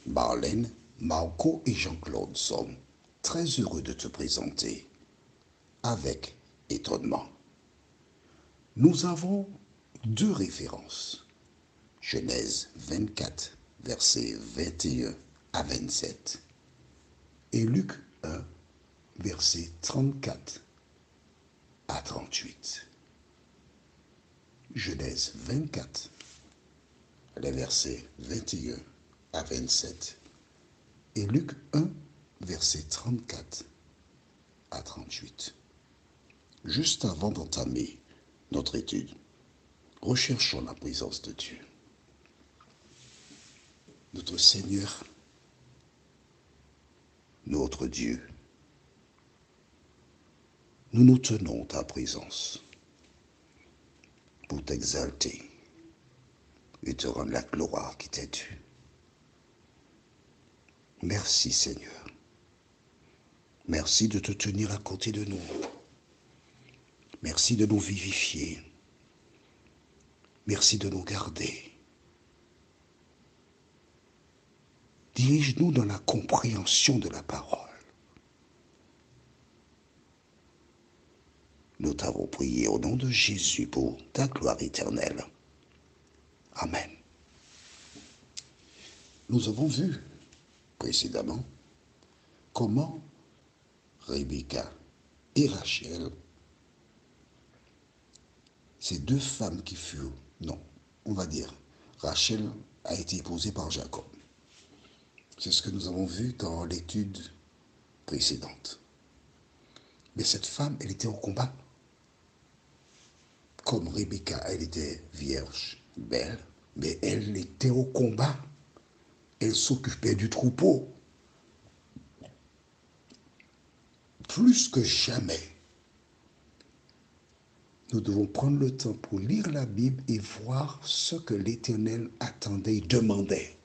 Marlène, Marco et Jean-Claude sont très heureux de te présenter avec étonnement. Nous avons deux références. Genèse 24, versets 21 à 27 et Luc 1, versets 34 à 38. Genèse 24, les versets 21 à 27 et Luc 1, versets 34 à 38. Juste avant d'entamer notre étude, recherchons la présence de Dieu. Notre Seigneur, notre Dieu, nous nous tenons ta présence pour t'exalter et te rendre la gloire qui t'est due. Merci Seigneur. Merci de te tenir à côté de nous. Merci de nous vivifier. Merci de nous garder. Dirige-nous dans la compréhension de la parole. Nous t'avons prié au nom de Jésus pour ta gloire éternelle. Amen. Nous avons vu précédemment comment Rebecca et Rachel, ces deux femmes qui furent, non, on va dire, Rachel a été épousée par Jacob. C'est ce que nous avons vu dans l'étude précédente. Mais cette femme, elle était au combat. Comme Rebecca, elle était vierge, belle, mais elle était au combat. Elle s'occupait du troupeau. Plus que jamais, nous devons prendre le temps pour lire la Bible et voir ce que l'Éternel attendait et demandait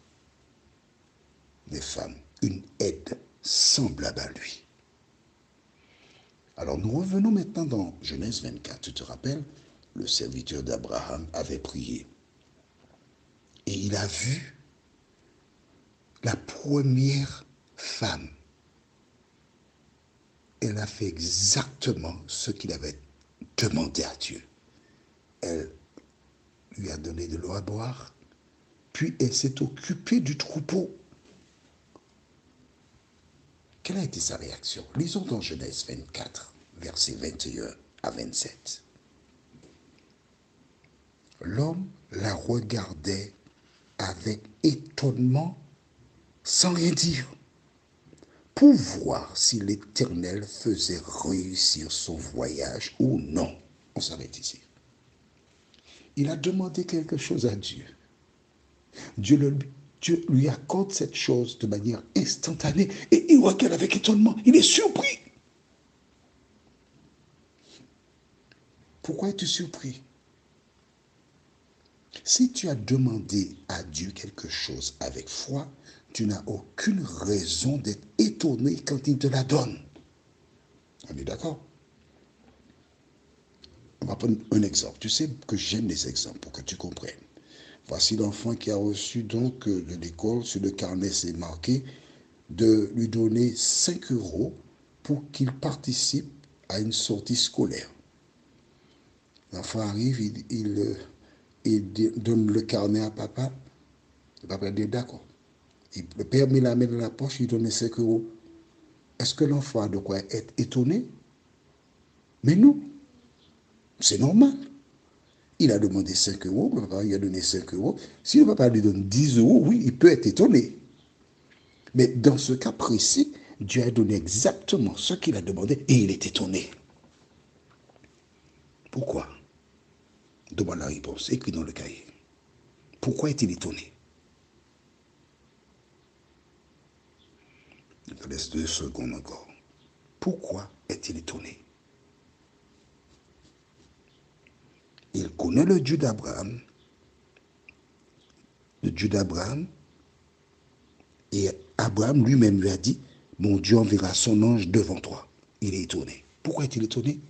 des femmes, une aide semblable à lui. Alors nous revenons maintenant dans Genèse 24. Tu te rappelles, le serviteur d'Abraham avait prié. Et il a vu la première femme. Elle a fait exactement ce qu'il avait demandé à Dieu. Elle lui a donné de l'eau à boire, puis elle s'est occupée du troupeau. Quelle a été sa réaction? Lisons dans Genèse 24, versets 21 à 27. L'homme la regardait avec étonnement, sans rien dire, pour voir si l'Éternel faisait réussir son voyage ou non. On s'arrête ici. Il a demandé quelque chose à Dieu. Dieu lui accorde cette chose de manière instantanée et il regarde avec étonnement. Il est surpris. Pourquoi es-tu surpris? Si tu as demandé à Dieu quelque chose avec foi, tu n'as aucune raison d'être étonné quand il te la donne. On est d'accord? On va prendre un exemple. Tu sais que j'aime les exemples pour que tu comprennes. Voici l'enfant qui a reçu donc de l'école, sur le carnet c'est marqué, de lui donner 5 € pour qu'il participe à une sortie scolaire. L'enfant arrive, il donne le carnet à papa. Le papa dit d'accord. Le père met la main dans la poche, il donne les 5 €. Est-ce que l'enfant a de quoi être étonné? Mais non, c'est normal. Il a demandé 5 €, le papa lui a donné 5 €. Si le papa lui donne 10 €, oui, il peut être étonné. Mais dans ce cas précis, Dieu a donné exactement ce qu'il a demandé et il est étonné. Pourquoi? Demande la réponse, écrit dans le cahier. Pourquoi est-il étonné? Je te laisse 2 secondes encore. Pourquoi est-il étonné? Il connaît le Dieu d'Abraham. Le Dieu d'Abraham. Et Abraham lui-même lui a dit, mon Dieu enverra son ange devant toi. Il est étonné. Pourquoi est-il étonné?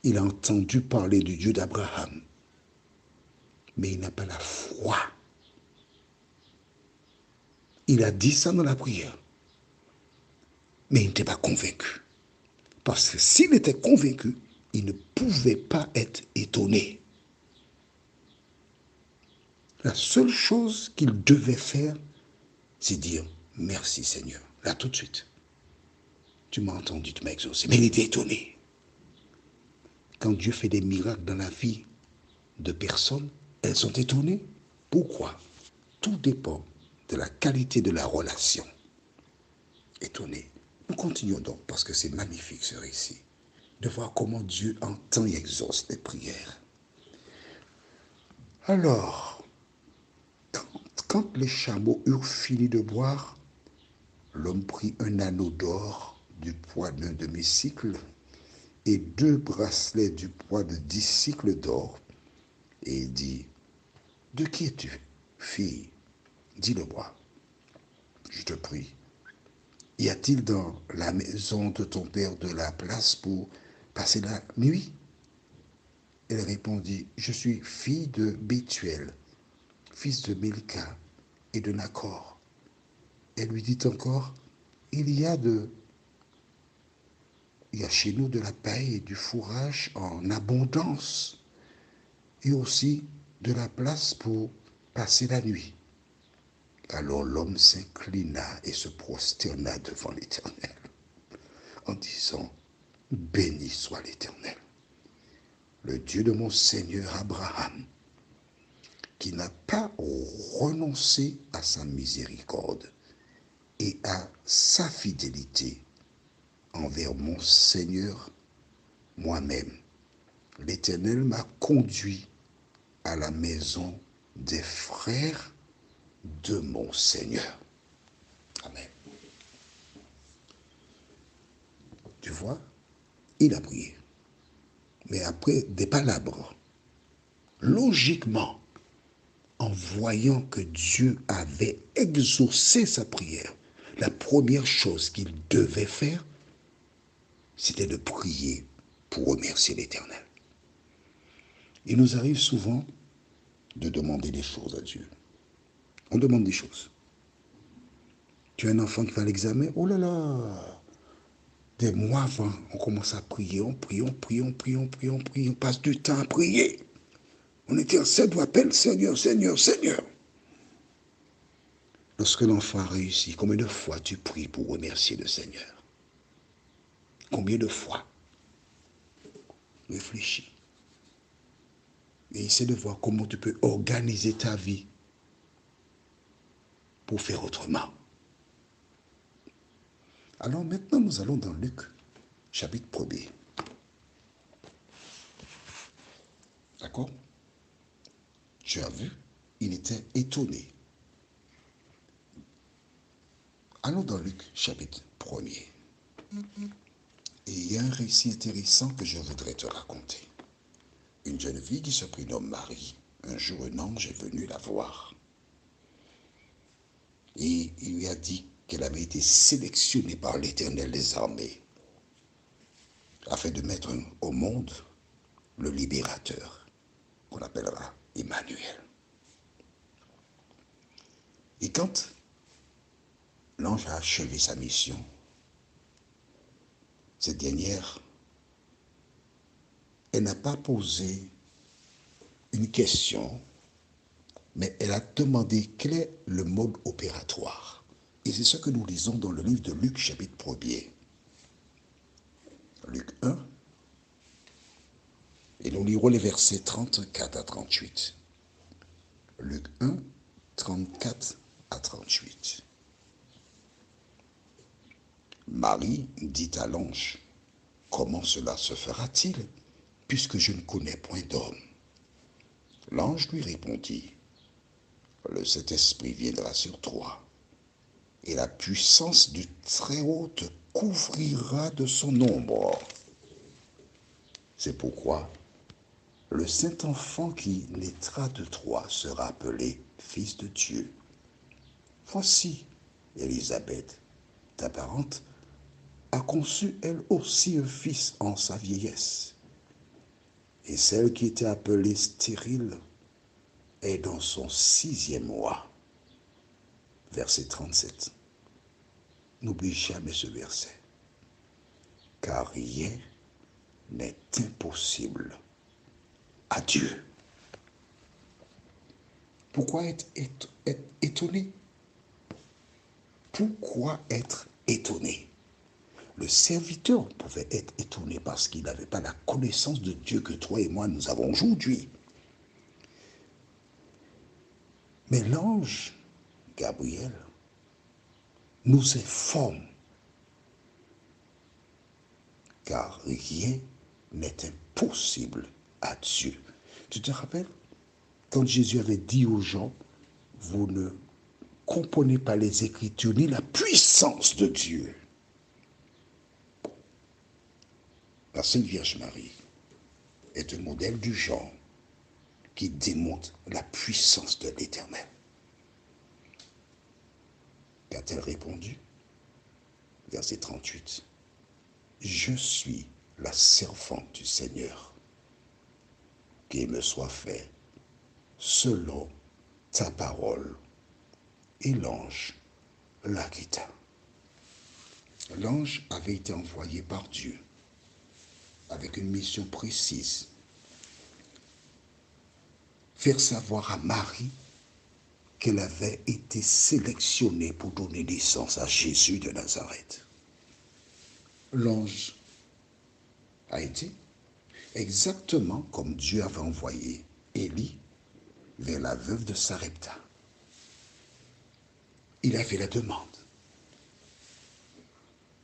Il a entendu parler du Dieu d'Abraham. Mais il n'a pas la foi. il a dit ça dans la prière. Mais il n'était pas convaincu. Parce que s'il était convaincu, il ne pouvait pas être étonné. La seule chose qu'il devait faire, c'est dire merci Seigneur. Là tout de suite. Tu m'as entendu, tu m'as exaucé. Mais il était étonné. Quand Dieu fait des miracles dans la vie de personnes, elles sont étonnées. Pourquoi? Tout dépend de la qualité de la relation. Étonné. Nous continuons donc, parce que c'est magnifique ce récit, de voir comment Dieu entend et exauce les prières. Alors, quand les chameaux eurent fini de boire, l'homme prit un anneau d'or du poids d'un demi-cycle et 2 bracelets du poids de 10 cycles d'or, et il dit, de qui es-tu, fille? Dis-le-moi, je te prie. Y a-t-il dans la maison de ton père de la place pour passer la nuit? Elle répondit, je suis fille de Bethuel, fils de Milka et de Nachor. Elle lui dit encore, il y a chez nous de la paille et du fourrage en abondance, et aussi de la place pour passer la nuit. Alors l'homme s'inclina et se prosterna devant l'Éternel, en disant, béni soit l'Éternel, le Dieu de mon Seigneur Abraham, qui n'a pas renoncé à sa miséricorde et à sa fidélité envers mon Seigneur moi-même. L'Éternel m'a conduit à la maison des frères de mon Seigneur. Amen. Tu vois, il a prié. Mais après des palabres, logiquement, en voyant que Dieu avait exaucé sa prière, la première chose qu'il devait faire, c'était de prier pour remercier l'Éternel. Il nous arrive souvent de demander des choses à Dieu. On demande des choses. Tu as un enfant qui va à l'examen, oh là là, des mois avant, on commence à prier, on prie, on passe du temps à prier. On intercède, on appelle Seigneur, Seigneur, Seigneur. Lorsque l'enfant a réussi, combien de fois tu pries pour remercier le Seigneur? Combien de fois? Réfléchis. Et essaie de voir comment tu peux organiser ta vie pour faire autrement. Alors maintenant, nous allons dans Luc, chapitre 1er. D'accord? Tu as vu, il était étonné. Allons dans Luc, chapitre 1er. Et il y a un récit intéressant que je voudrais te raconter. Une jeune fille qui se prénomme Marie, un jour un ange est venu la voir. Et il lui a dit qu'elle avait été sélectionnée par l'Éternel des armées afin de mettre au monde le libérateur, qu'on appellera Emmanuel. Et quand l'ange a achevé sa mission, cette dernière, elle n'a pas posé une question, mais elle a demandé quel est le mode opératoire. Et c'est ce que nous lisons dans le livre de Luc, chapitre 1er. Luc 1, et nous lirons les versets 34 à 38. Luc 1, 34 à 38. Marie dit à l'ange, comment cela se fera-t-il, puisque je ne connais point d'homme? L'ange lui répondit, le Saint-Esprit viendra sur toi, et la puissance du Très-Haut te couvrira de son ombre. C'est pourquoi le Saint-Enfant qui naîtra de toi sera appelé Fils de Dieu. Voici, Élisabeth, ta parente, a conçu elle aussi un fils en sa vieillesse. Et celle qui était appelée stérile est dans son 6e mois. verset 37. N'oublie jamais ce verset. Car rien n'est impossible à Dieu. Pourquoi être étonné? Pourquoi être étonné? Le serviteur pouvait être étonné parce qu'il n'avait pas la connaissance de Dieu que toi et moi nous avons aujourd'hui. Mais l'ange Gabriel nous informe, car rien n'est impossible à Dieu. Tu te rappelles, quand Jésus avait dit aux gens, vous ne comprenez pas les Écritures ni la puissance de Dieu. La Sainte Vierge Marie est un modèle du genre qui démontre la puissance de l'Éternel. Qu'a-t-elle répondu? Verset 38. Je suis la servante du Seigneur. Qu'il me soit fait selon ta parole. Et l'ange la quitta. L'ange avait été envoyé par Dieu avec une mission précise. Faire savoir à Marie qu'elle avait été sélectionnée pour donner naissance à Jésus de Nazareth. L'ange a été exactement comme Dieu avait envoyé Élie vers la veuve de Sarepta. Il a fait la demande.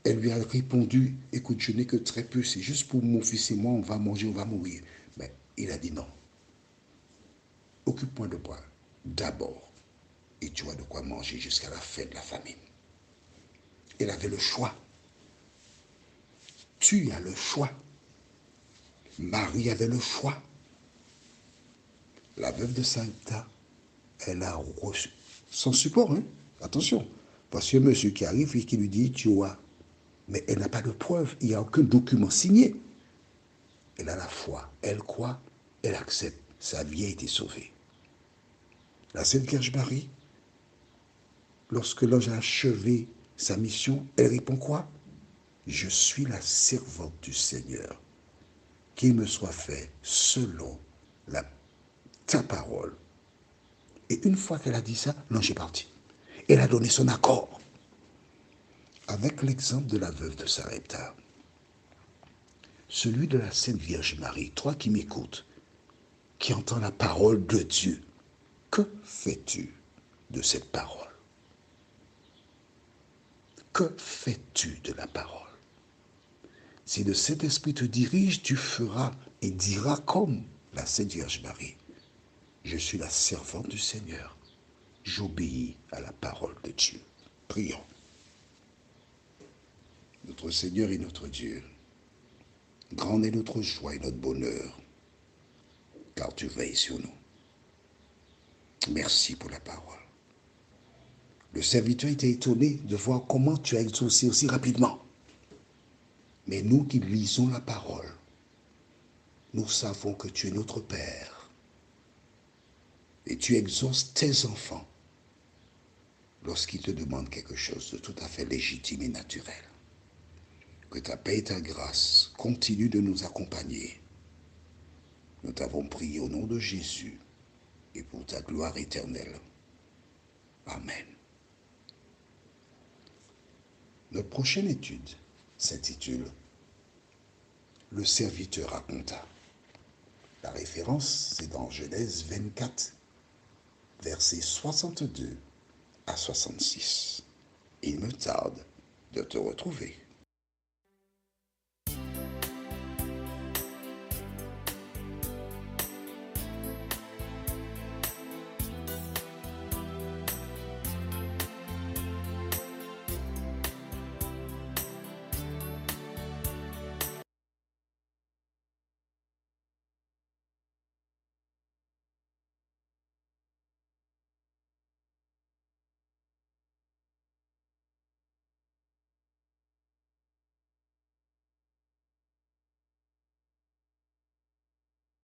Elle lui a répondu, écoute, je n'ai que très peu, c'est juste pour mon fils et moi, on va manger, on va mourir. Mais il a dit non. Occupe-moi de moi d'abord et tu as de quoi manger jusqu'à la fin de la famine. Elle avait le choix. Tu as le choix. Marie avait le choix. La veuve de Sarepta, elle a reçu son support, hein? Attention, parce que monsieur qui arrive et qui lui dit, tu as, mais elle n'a pas de preuve, il n'y a aucun document signé. Elle a la foi, elle croit, elle accepte, sa vie a été sauvée. La Sainte Vierge Marie, lorsque l'ange a achevé sa mission, elle répond quoi? Je suis la servante du Seigneur, qu'il me soit fait selon ta parole. Et une fois qu'elle a dit ça, l'ange est parti. Elle a donné son accord. Avec l'exemple de la veuve de Sarepta, celui de la Sainte Vierge Marie, toi qui m'écoutes, qui entends la parole de Dieu, que fais-tu de cette parole? Que fais-tu de la parole? Si le Saint-Esprit te dirige, tu feras et diras comme la Sainte Vierge Marie. Je suis la servante du Seigneur. J'obéis à la parole de Dieu. Prions. Notre Seigneur et notre Dieu, grande est notre joie et notre bonheur, car tu veilles sur nous. Merci pour la parole. Le serviteur était étonné de voir comment tu as exaucé aussi rapidement. Mais nous qui lisons la parole, nous savons que tu es notre Père. Et tu exauces tes enfants lorsqu'ils te demandent quelque chose de tout à fait légitime et naturel. Que ta paix et ta grâce continuent de nous accompagner. Nous t'avons prié au nom de Jésus et pour ta gloire éternelle. Amen. Notre prochaine étude s'intitule « Le serviteur raconta ». La référence, c'est dans Genèse 24, versets 62 à 66. Il me tarde de te retrouver.